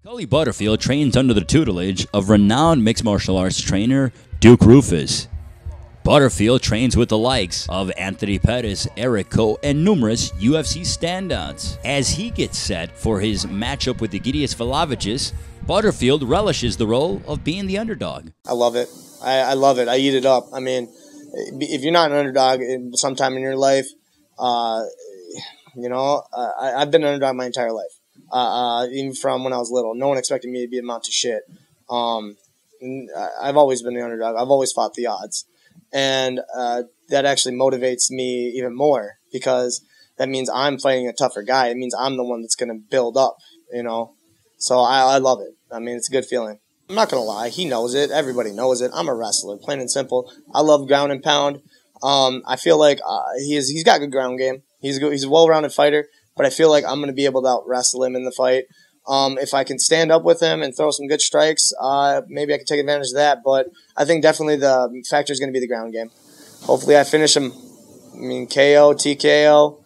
Cully Butterfield trains under the tutelage of renowned mixed martial arts trainer Duke Roufus. Butterfield trains with the likes of Anthony Pettis, Eric Koh, and numerous UFC standouts. As he gets set for his matchup with Egidijus Vlahovic, Butterfield relishes the role of being the underdog. I love it. I love it. I eat it up. I mean, if you're not an underdog sometime in your life, I've been an underdog my entire life. Even from when I was little. No one expected me to be amount to shit. I've always been the underdog. I've always fought the odds. And that actually motivates me even more because that means I'm fighting a tougher guy. It means I'm the one that's going to build up, So I love it. I mean, it's a good feeling. I'm not going to lie. He knows it. Everybody knows it. I'm a wrestler, plain and simple. I love ground and pound. I feel like he's got a good ground game. He's a well-rounded fighter. But I feel like I'm going to be able to out-wrestle him in the fight. If I can stand up with him and throw some good strikes, maybe I can take advantage of that. But I think definitely the factor is going to be the ground game. Hopefully I finish him. KO, TKO.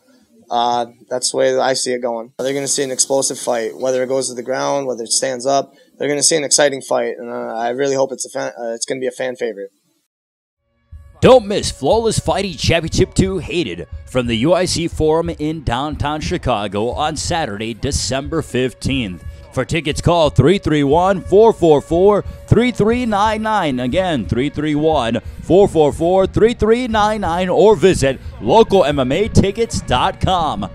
That's the way that I see it going. They're going to see an explosive fight. Whether it goes to the ground, whether it stands up, they're going to see an exciting fight. And I really hope it's going to be a fan favorite. Don't miss Flawless Fighting Championship 2 Hated from the UIC Forum in downtown Chicago on Saturday, December 15th. For tickets, call 331-444-3399. Again, 331-444-3399 or visit localmmatickets.com.